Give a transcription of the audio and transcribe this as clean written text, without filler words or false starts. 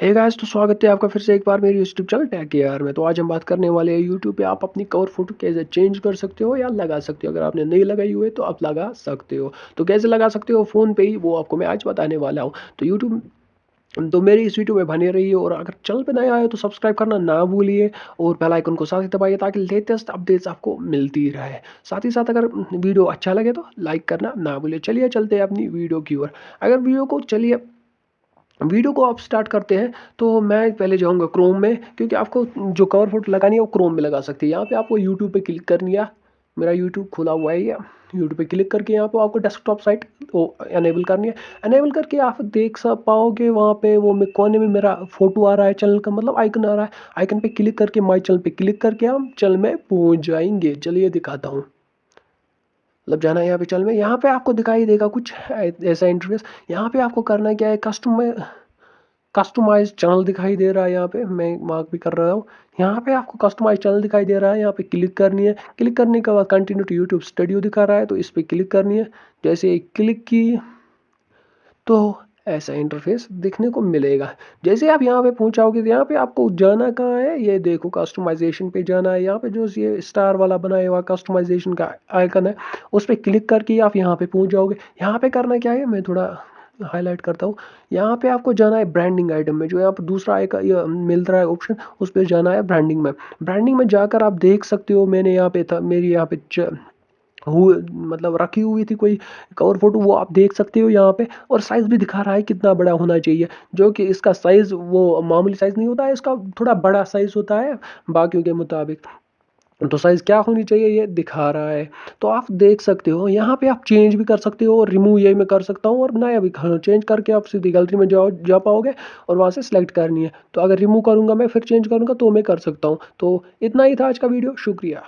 Hey guys, तो स्वागत है आपका फिर से एक बार मेरे यूट्यूब चैनल टेक यार में। तो आज हम बात करने वाले हैं यूट्यूब पे आप अपनी कवर फोटो कैसे चेंज कर सकते हो या लगा सकते हो। अगर आपने नहीं लगाई हुई है तो आप लगा सकते हो। तो कैसे लगा सकते हो फ़ोन पे ही, वो आपको मैं आज बताने वाला हूँ। तो यूट्यूब तो मेरी इस वीडियो में बने रहिए, और अगर चैनल पे नए आए हो तो सब्सक्राइब करना ना भूलिए और बेल आइकन को साथ ही दबाइए ताकि लेटेस्ट अपडेट्स आपको मिलती रहे। साथ ही साथ अगर वीडियो अच्छा लगे तो लाइक करना ना भूलिए। चलिए चलते हैं अपनी वीडियो की ओर। अगर वीडियो को आप स्टार्ट करते हैं तो मैं पहले जाऊंगा क्रोम में, क्योंकि आपको जो कवर फोटो लगानी है वो क्रोम में लगा सकते हैं। यहाँ पे आपको यूट्यूब पे क्लिक करनी है। मेरा यूट्यूब खुला हुआ है, या यूट्यूब पे क्लिक करके यहाँ पे आपको डेस्कटॉप साइट वो एनेबल करनी है। एनेबल करके आप देख सब पाओगे, वहाँ पे वो कोने में मेरा फोटो आ रहा है, चैनल का मतलब आइकन आ रहा है। आइकन पे क्लिक करके माई चैनल पे क्लिक करके हम चैनल में पहुँच जाएंगे। चलिए दिखाता हूँ। मतलब जाना है यहाँ पे चैनल में, यहाँ पे आपको दिखाई देगा कुछ ऐसा इंटरफेस। यहाँ पे आपको करना क्या है, कस्टमाइज चैनल दिखाई दे रहा है। यहाँ पे मैं मार्क भी कर रहा हूँ। यहाँ पे आपको कस्टमाइज चैनल दिखाई दे रहा है, यहाँ पे क्लिक करनी है। क्लिक करने के बाद कंटिन्यू टू यूट्यूब स्टूडियो दिखा रहा है, तो इस पे क्लिक करनी है। जैसे क्लिक की तो ऐसा इंटरफेस देखने को मिलेगा। जैसे आप यहाँ पे पहुंचाओगे तो यहाँ पे आपको जाना कहाँ है, ये देखो कस्टमाइजेशन पे जाना है। यहाँ पे जो ये स्टार वाला बनाया हुआ कस्टमाइजेशन का आइकन है, उस पर क्लिक करके आप यहाँ पे पहुंच जाओगे। यहाँ पे करना क्या है, मैं थोड़ा हाईलाइट करता हूँ। यहाँ पे आपको जाना है ब्रांडिंग आइटम में, जो यहाँ पर दूसरा एक ये मिल रहा है ऑप्शन, उस पर जाना है ब्रांडिंग में। ब्रांडिंग में जाकर आप देख सकते हो, मैंने यहाँ पे था, मेरी यहाँ पे हुए मतलब रखी हुई थी कोई कवर फोटो, वो आप देख सकते हो यहाँ पे। और साइज़ भी दिखा रहा है कितना बड़ा होना चाहिए, जो कि इसका साइज़ वो मामूली साइज़ नहीं होता है, इसका थोड़ा बड़ा साइज़ होता है बाकियों के मुताबिक। तो साइज़ क्या होनी चाहिए ये दिखा रहा है। तो आप देख सकते हो, यहाँ पे आप चेंज भी कर सकते हो, और रिमूव ये मैं कर सकता हूँ, और नया भी चेंज करके आप सीधी गैलरी में जा पाओगे और वहाँ से सिलेक्ट करनी है। तो अगर रिमूव करूँगा मैं फिर चेंज करूँगा तो मैं कर सकता हूँ। तो इतना ही था आज का वीडियो, शुक्रिया।